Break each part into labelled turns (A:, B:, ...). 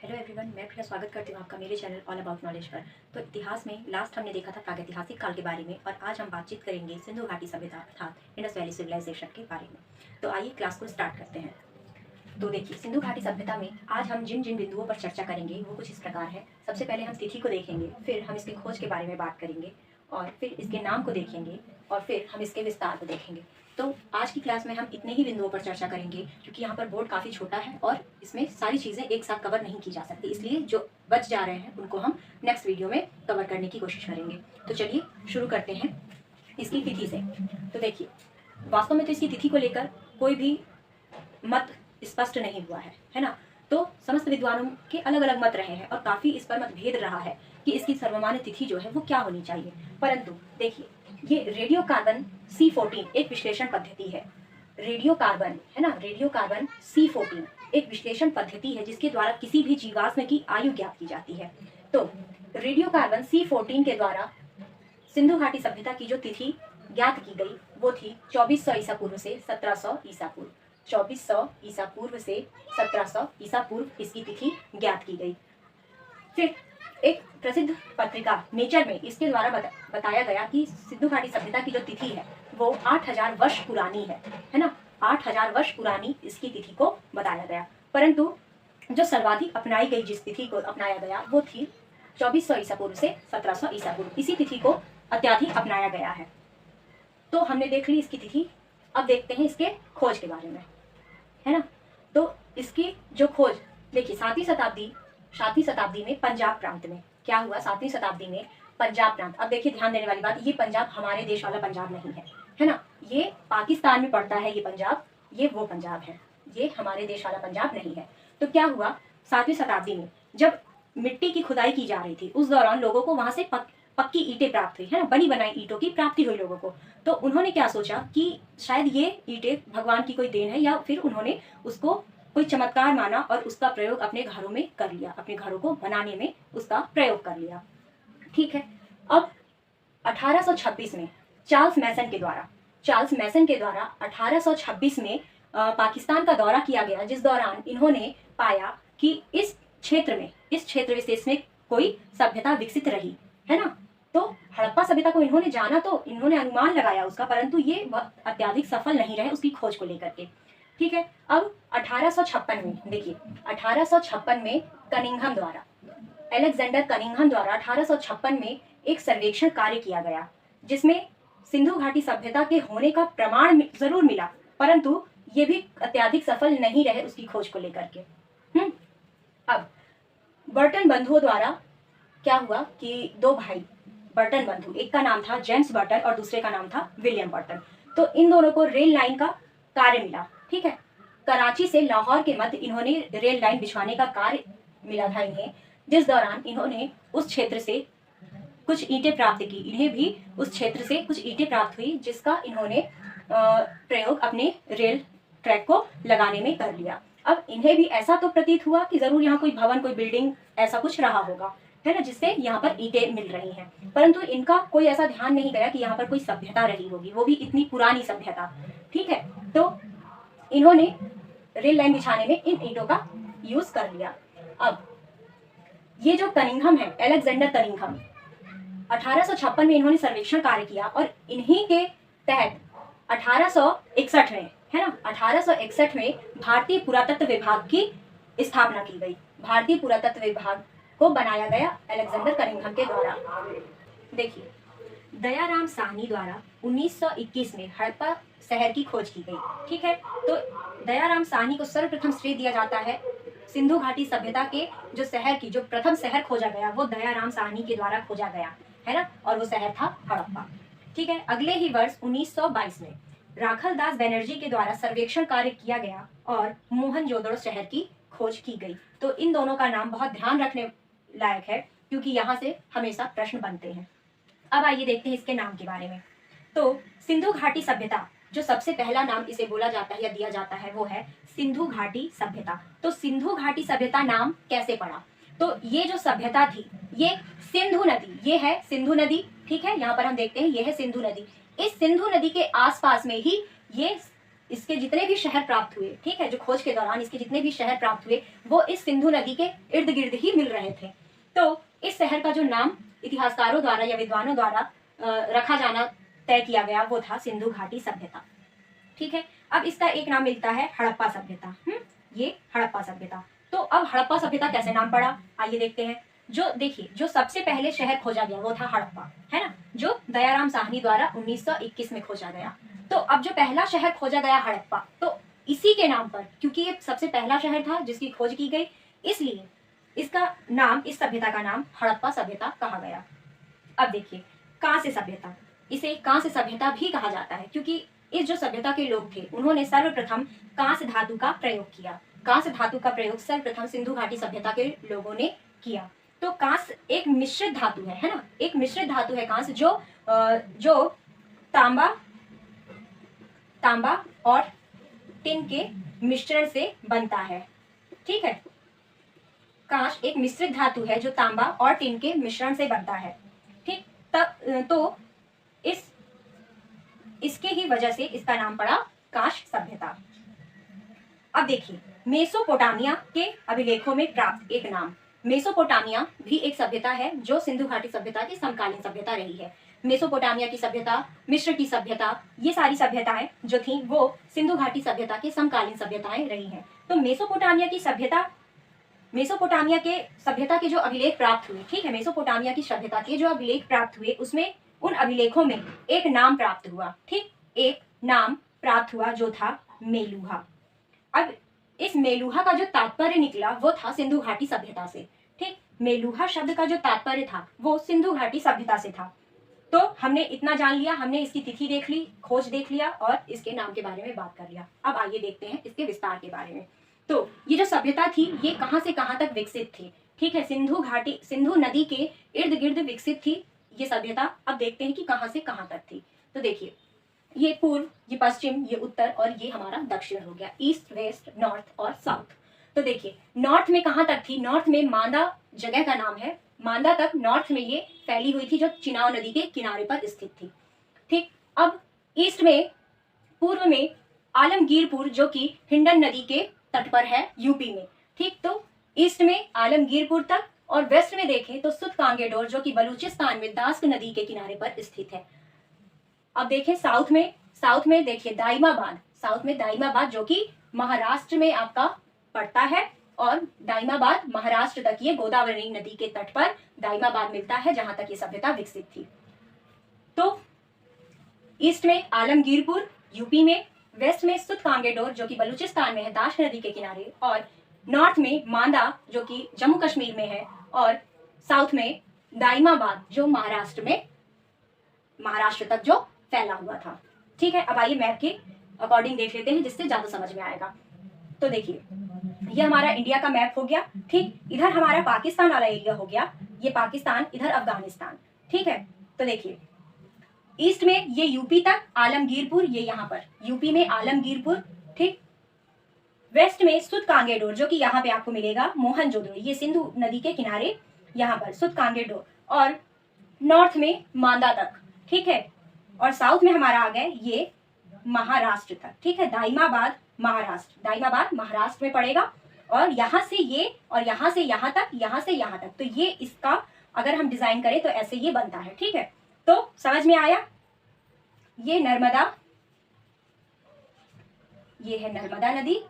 A: Hello everyone, मैं प्रिया स्वागत करती हूँ आपका मेरे चैनल ऑल अबाउट नॉलेज पर। तो इतिहास में लास्ट हमने देखा था प्रागैतिहासिक काल के बारे में और आज हम बातचीत करेंगे सिंधु घाटी सभ्यता अर्थात इंडस वैली सिविलाइजेशन के बारे में। तो आइए क्लास को स्टार्ट करते हैं। तो देखिए, सिंधु घाटी सभ्यता में आज हम जिन जिन बिंदुओं पर चर्चा करेंगे वो कुछ इस प्रकार है। सबसे पहले हम तिथि को देखेंगे, फिर हम इसकी खोज के बारे में बात करेंगे और फिर इसके नाम को देखेंगे और फिर हम इसके विस्तार को देखेंगे। तो आज की क्लास में हम इतने ही बिंदुओं पर चर्चा करेंगे क्योंकि यहाँ पर बोर्ड काफ़ी छोटा है और इसमें सारी चीज़ें एक साथ कवर नहीं की जा सकती, इसलिए जो बच जा रहे हैं उनको हम नेक्स्ट वीडियो में कवर करने की कोशिश करेंगे। तो चलिए शुरू करते हैं इसकी तिथि से। तो देखिए, वास्तव में तो इसकी तिथि को लेकर कोई भी मत स्पष्ट नहीं हुआ है ना। तो समस्त विद्वानों के अलग अलग मत रहे हैं और काफ़ी इस पर मतभेद रहा है कि इसकी सर्वमान्य तिथि जो है वो क्या होनी चाहिए। परंतु देखिए, ये रेडियो कार्बन C14 एक विश्लेषण पद्धति है। रेडियो कार्बन है ना, रेडियो कार्बन C14 एक विश्लेषण पद्धति है जिसके द्वारा किसी भी जीवाश्म की आयु ज्ञात की जाती है। तो रेडियो कार्बन C14 के द्वारा सिंधु घाटी सभ्यता की जो तिथि ज्ञात की गई वो थी 2400 ईसा पूर्व से 1700 ईसा पूर्व। 2400 ईसा पूर्व से 1700 ईसा पूर्व इसकी तिथि ज्ञात की गई। फिर एक प्रसिद्ध पत्रिका नेचर में इसके द्वारा बताया गया कि सिंधु घाटी सभ्यता की जो तिथि है वो 8000 वर्ष पुरानी है ना। 8000 वर्ष पुरानी इसकी तिथि को बताया गया। परंतु जो सर्वाधिक अपनाई गई जिस तिथि को अपनाया गया वो थी 2400 ईसा पूर्व से 1700 ईसा पूर्व। इसी तिथि को अत्यधिक अपनाया गया है। तो हमने देख ली इसकी तिथि। अब देखते हैं इसके खोज के बारे में, है ना। तो इसकी जो खोज देखिए, 7वीं शताब्दी में पंजाब प्रांत में क्या हुआ। 7वीं शताब्दी में पंजाब प्रांत, अब देखिए ध्यान देने वाली बात, ये पंजाब हमारे देश वाला पंजाब नहीं है ना। ये पाकिस्तान में पड़ता है ये पंजाब, ये वो पंजाब है, ये हमारे देश वाला पंजाब नहीं है। तो क्या हुआ, 7वीं शताब्दी में जब मिट्टी की खुदाई की जा रही थी उस दौरान लोगों को वहां से पक्की ईंटें प्राप्त हुई, है ना, बनी बनाई ईंटों की प्राप्ति हुई लोगों को। तो उन्होंने क्या सोचा कि शायद ये ईंटें भगवान की कोई देन है, या फिर उन्होंने उसको कोई चमत्कार माना और उसका प्रयोग अपने घरों में कर लिया, अपने घरों को बनाने में उसका प्रयोग कर लिया। ठीक है। अब 1826 में चार्ल्स मैसन के द्वारा 1826 में पाकिस्तान का दौरा किया गया, जिस दौरान इन्होंने पाया कि इस क्षेत्र विशेष में कोई सभ्यता विकसित रही, है ना। तो हड़प्पा सभ्यता को इन्होंने जाना, तो इन्होंने अनुमान लगाया उसका, परंतु ये अत्यधिक सफल नहीं रहे उसकी खोज को लेकर के। ठीक है। अब 1856 में देखिए, 1856 में अलेक्जेंडर कनिंघम द्वारा 1856 में एक सर्वेक्षण कार्य किया गया जिसमें सिंधु घाटी सभ्यता के होने का प्रमाण जरूर मिला, परंतु ये भी अत्यधिक सफल नहीं रहे उसकी खोज को लेकर के। अब बर्टन बंधुओं द्वारा क्या हुआ कि दो भाई बर्टन बंधु, एक का नाम था जेम्स बर्टन और दूसरे का नाम था विलियम बर्टन। तो इन दोनों को रेल लाइन का कार्य मिला। ठीक है। कराची से लाहौर के मध्य इन्होंने रेल लाइन बिछवाने का कार्य मिला था इन्हें, जिस दौरान इन्होंने उस क्षेत्र से कुछ ईंटें प्राप्त की। इन्हें भी उस क्षेत्र से कुछ ईंटें प्राप्त हुई जिसका इन्होंने प्रयोग अपने रेल ट्रैक को लगाने में कर लिया। अब इन्हें भी ऐसा तो प्रतीत हुआ कि जरूर यहाँ कोई भवन, कोई बिल्डिंग ऐसा कुछ रहा होगा, है ना, जिससे यहाँ पर ईंटें मिल रही हैं। परंतु इनका कोई ऐसा ध्यान नहीं गया कि यहाँ पर कोई सभ्यता रही होगी, वो भी इतनी पुरानी सभ्यता। ठीक है। तो इन्होंने रेल लाइन बिछाने में इन ईंटों का यूज कर लिया। अब ये जो कनिंघम है, अलेक्जेंडर कनिंघम, 1856 में इन्होंने सर्वेक्षण कार्य किया और इन्हीं के तहत 1861 में, है ना, 1861 में भारतीय पुरातत्व विभाग की स्थापना की गई। भारतीय पुरातत्व विभाग को बनाया गया अलेक्जेंडर कनिंघम के द्वारा। देखिए, दयाराम साहनी द्वारा 1921 में हड़प्पा शहर की खोज की गई। ठीक है। तो दयाराम साहनी को सर्वप्रथम श्रेय दिया जाता है सिंधु घाटी सभ्यता के जो प्रथम शहर खोजा गया वो दयाराम साहनी के द्वारा खोजा गया, है ना, और वो शहर था हड़प्पा। ठीक है। अगले ही वर्ष 1922 में राखल दास बनर्जी के द्वारा सर्वेक्षण कार्य किया गया और मोहनजोदड़ो शहर की खोज की गई। तो इन दोनों का नाम बहुत ध्यान रखने लायक है क्योंकि यहाँ से हमेशा प्रश्न बनते हैं। अब आइए देखते हैं इसके नाम के बारे में। तो सिंधु घाटी सभ्यता, जो सबसे पहला नाम इसे बोला जाता है या दिया जाता है वो है सिंधु घाटी सभ्यता। तो सिंधु घाटी सभ्यता नाम कैसे पड़ा, तो ये जो सभ्यता थी ये सिंधु नदी, ये है सिंधु नदी। ठीक है। यहाँ पर हम देखते हैं ये है सिंधु नदी। इस सिंधु नदी के आसपास में ही ये इसके जितने भी शहर प्राप्त हुए, ठीक है, जो खोज के दौरान इसके जितने भी शहर प्राप्त हुए वो इस सिंधु नदी के इर्द गिर्द ही मिल रहे थे। तो इस शहर का जो नाम इतिहासकारों द्वारा या विद्वानों द्वारा रखा जाना तय किया गया वो था सिंधु घाटी सभ्यता। ठीक है, अब इसका एक नाम मिलता है हड़प्पा सभ्यता। ये हड़प्पा सभ्यता। तो अब हड़प्पा सभ्यता कैसे नाम पड़ा, आइए देखते हैं। जो देखिए, जो सबसे पहले शहर खोजा गया वो था हड़प्पा, है ना, जो दयाराम साहनी द्वारा 1921 में खोजा गया। तो अब जो पहला शहर खोजा गया हड़प्पा, तो इसी के नाम पर, क्योंकि ये सबसे पहला शहर था जिसकी खोज की गई, इसलिए इसका नाम, इस सभ्यता का नाम हड़प्पा सभ्यता कहा गया। अब देखिए, कांस्य सभ्यता, इसे कांस्य सभ्यता भी कहा जाता है क्योंकि इस जो सभ्यता के लोग थे उन्होंने सर्वप्रथम कांस्य धातु का प्रयोग किया। कांस्य धातु का प्रयोग सर्वप्रथम सिंधु घाटी सभ्यता के लोगों ने किया। तो कांस्य एक मिश्रित धातु है ना, एक मिश्रित धातु है कांस्य, जो तांबा और टिन के मिश्रण से बनता है। ठीक है, कांस्य एक मिश्रित धातु है जो तांबा और टिन के मिश्रण से बनता है। ठीक, तब तो इसके ही वजह से इसका नाम पड़ा कांस्य सभ्यता। अब देखिए, मेसोपोटामिया के अभिलेखों में प्राप्त एक नाम, मेसोपोटामिया भी एक सभ्यता है जो सिंधु घाटी सभ्यता की समकालीन सभ्यता रही है। मेसोपोटामिया की सभ्यता, मिस्र की सभ्यता, ये सारी सभ्यताएं जो थी वो सिंधु घाटी सभ्यता की समकालीन सभ्यताएं रही हैं। तो मेसोपोटामिया की सभ्यता, मेसोपोटामिया के सभ्यता के जो अभिलेख प्राप्त हुए, ठीक है, मेसोपोटामिया की सभ्यता के जो अभिलेख प्राप्त हुए उसमें, उन अभिलेखों में एक नाम प्राप्त हुआ। ठीक, एक नाम प्राप्त हुआ जो था मेलुहा। अब इस मेलुहा का जो तात्पर्य निकला वो था सिंधु घाटी सभ्यता से। ठीक, मेलुहा शब्द का जो तात्पर्य था वो सिंधु घाटी सभ्यता से था। तो हमने इतना जान लिया, हमने इसकी तिथि देख ली, खोज देख लिया और इसके नाम के बारे में बात कर लिया। अब आइए देखते हैं इसके विस्तार के बारे में। तो ये जो सभ्यता थी ये कहां से कहां तक विकसित थी। ठीक है, सिंधु नदी के इर्द गिर्द विकसित थी ये सभ्यता। अब देखते हैं कि कहां से कहां तक थी। तो देखिए, ये पूर्व, ये पश्चिम, ये उत्तर और ये हमारा दक्षिण हो गया, ईस्ट, वेस्ट, नॉर्थ और साउथ। तो देखिए, नॉर्थ में कहां तक थी, नॉर्थ में मांदा जगह का नाम है, मांदा तक नॉर्थ में ये फैली हुई थी जो चिनाव नदी के किनारे पर स्थित थी। ठीक, अब ईस्ट में, पूर्व में आलमगीरपुर जो कि हिंडन नदी के तट पर है यूपी में। ठीक, तो ईस्ट में आलमगीरपुर तक, और वेस्ट में देखें तो सुतकांगेडोर जो कि बलूचिस्तान में दास्क नदी के किनारे पर स्थित है। अब देखें साउथ में देखिए दाइमाबाद, साउथ में दाइमाबाद जो कि महाराष्ट्र में आपका पड़ता है, और दाइमाबाद महाराष्ट्र तक, ये गोदावरी नदी के तट पर दाइमाबाद मिलता है जहां तक ये सभ्यता विकसित थी। तो ईस्ट में आलमगीरपुर यूपी में, वेस्ट में सुतकांगेडोर जो कि बलूचिस्तान में है दास्क नदी के किनारे, और नॉर्थ में मांदा जो कि जम्मू कश्मीर में है, और साउथ में दाइमाबाद जो महाराष्ट्र तक जो फैला हुआ था। ठीक है, अब आइए मैप के अकॉर्डिंग देख लेते हैं जिससे ज्यादा समझ में आएगा। तो देखिए, ये हमारा इंडिया का मैप हो गया। ठीक, इधर हमारा पाकिस्तान वाला एरिया हो गया, ये पाकिस्तान, इधर अफगानिस्तान। ठीक है, तो देखिए ईस्ट में ये यूपी तक आलमगीरपुर, ये यहाँ पर यूपी में आलमगीरपुर। ठीक, वेस्ट में सुतकांगेडोर जो कि यहाँ पे आपको मिलेगा मोहनजोदड़ो, ये सिंधु नदी के किनारे यहाँ पर सुतकांगेडोर, और नॉर्थ में मांदा तक। ठीक है, और साउथ में हमारा आ गया ये महाराष्ट्र तक। ठीक है, दाइमाबाद महाराष्ट्र में पड़ेगा, और यहाँ से ये, और यहाँ से यहाँ तक, यहाँ से यहाँ तक। तो ये इसका अगर हम डिजाइन करें तो ऐसे ये बनता है। ठीक है, तो समझ में आया, ये नर्मदा, ये है नर्मदा नदी,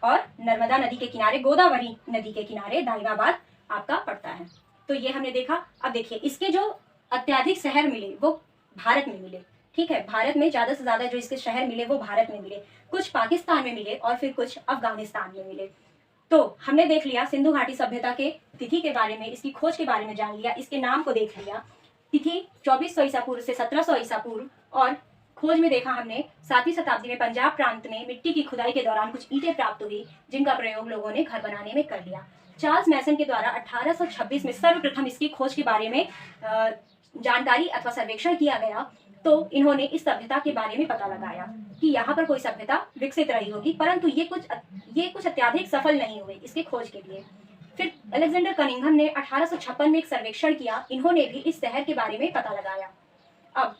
A: और नर्मदा नदी के किनारे, गोदावरी नदी के किनारे दाइमाबाद आपका पड़ता है। तो ये हमने देखा। अब देखिए, इसके जो अत्याधिक शहर मिले वो भारत में मिले। ठीक है, भारत में ज्यादा से ज्यादा जो इसके शहर मिले वो भारत में मिले, कुछ पाकिस्तान में मिले और फिर कुछ अफगानिस्तान में मिले। तो हमने देख लिया सिंधु घाटी सभ्यता के तिथि के बारे में, इसकी खोज के बारे में जान लिया, इसके नाम को देख लिया। तिथि 2400 ईसा पूर्व से 1700 ईसा पूर्व, और खोज में देखा हमने 7वीं शताब्दी में पंजाब प्रांत में मिट्टी की खुदाई के दौरान कुछ ईंटें प्राप्त हुई जिनका प्रयोग लोगों ने घर बनाने में कर लिया। चार्ल्स मैसन के द्वारा 1826 में सर्वप्रथम इसकी खोज के बारे में जानकारी अथवा सर्वेक्षण किया गया। तो इन्होंने इस सभ्यता के बारे में पता लगाया कि यहाँ पर कोई सभ्यता विकसित रही होगी, परंतु ये कुछ अत्याधिक सफल नहीं हुए इसके खोज के लिए। फिर अलेक्जेंडर कनिंघम ने 1856 में एक सर्वेक्षण किया, इन्होंने भी इस शहर के बारे में पता लगाया। अब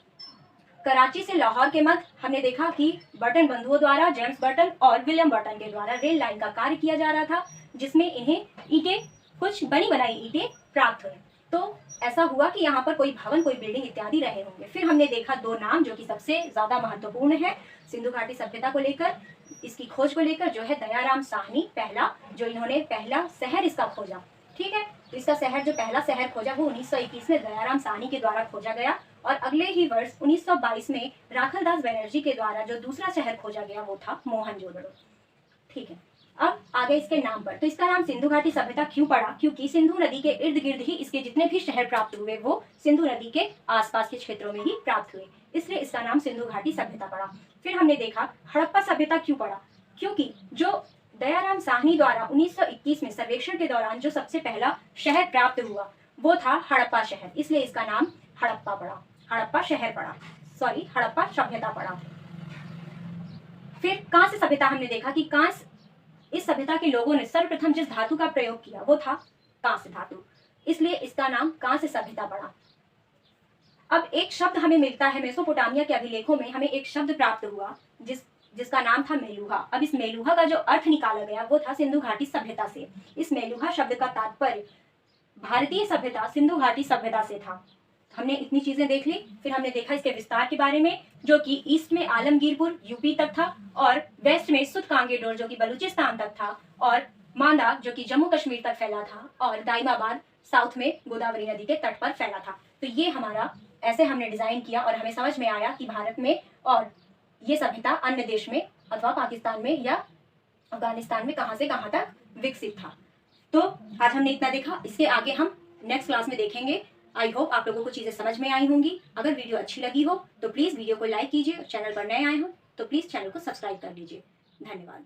A: कराची से लाहौर के मध्य हमने देखा कि बर्टन बंधुओं द्वारा, जेम्स बर्टन और विलियम बर्टन के द्वारा रेल लाइन का कार्य किया जा रहा था, जिसमें इन्हें ईंटें, कुछ बनी बनाई ईंटें प्राप्त हुई। तो ऐसा हुआ कि यहाँ पर कोई भवन, कोई बिल्डिंग इत्यादि रहे होंगे। फिर हमने देखा दो नाम जो कि सबसे ज्यादा महत्वपूर्ण है सिंधु घाटी सभ्यता को लेकर, इसकी खोज को लेकर, जो है दयाराम साहनी पहला, जो इन्होंने पहला शहर इसका खोजा। ठीक है, तो इसका शहर, जो पहला शहर खोजा वो 1921 में दयाराम साहनी के द्वारा खोजा गया, और अगले ही वर्ष 1922 में राखलदास बनर्जी के द्वारा जो दूसरा शहर खोजा गया वो था मोहनजोदड़ो। ठीक है, अब आगे इसके नाम पर, तो इसका नाम सिंधु घाटी सभ्यता क्यों पड़ा? क्योंकि सिंधु नदी के इर्द गिर्द ही इसके जितने भी शहर प्राप्त हुए वो सिंधु नदी के आसपास के क्षेत्रों में ही प्राप्त हुए, इसलिए इसका नाम सिंधु घाटी सभ्यता पड़ा। फिर हमने देखा हड़प्पा सभ्यता क्यों पड़ा? क्योंकि जो दयाराम साहनी द्वारा 1921 में सर्वेक्षण के दौरान जो सबसे पहला शहर प्राप्त हुआ वो था हड़प्पा शहर, इसलिए इसका नाम हड़प्पा पड़ा, हड़प्पा शहर पड़ा, सॉरी हड़प्पा सभ्यता पड़ा। फिर कांस्य सभ्यता हमने देखा कि कांस्य, इस सभ्यता के लोगों ने सर्वप्रथम जिस धातु का प्रयोग किया वो था कांस्य धातु, इसलिए इसका नाम कांस्य सभ्यता पड़ा। अब एक शब्द हमें मिलता है, मेसोपोटामिया के अभिलेखों में हमें एक शब्द प्राप्त हुआ जिसका नाम था मेलुहा। अब इस मेलुहा का जो अर्थ निकाला गया वो था सिंधु घाटी सभ्यता से। इस मेलुहा शब्द का तात्पर्य भारतीय सभ्यता सिंधु घाटी सभ्यता से था। हमने इतनी चीजें देख ली। फिर हमने देखा इसके विस्तार के बारे में, जो कि ईस्ट में आलमगीरपुर यूपी तक था, और वेस्ट में सुत कांगेडोर जो कि बलूचिस्तान तक था, और मांदा जो कि जम्मू कश्मीर तक फैला था, और दाइमाबाद साउथ में गोदावरी नदी के तट पर फैला था। तो ये हमारा ऐसे हमने डिजाइन किया और हमें समझ में आया कि भारत में और ये सभ्यता अन्य देश में अथवा पाकिस्तान में या अफगानिस्तान में कहां से कहां तक विकसित था। तो आज हमने इतना देखा, इसके आगे हम नेक्स्ट क्लास में देखेंगे। आई होप आप लोगों को चीजें समझ में आई होंगी। अगर वीडियो अच्छी लगी हो तो प्लीज वीडियो को लाइक कीजिए, चैनल पर नए आए हो तो प्लीज चैनल को सब्सक्राइब कर लीजिए। धन्यवाद।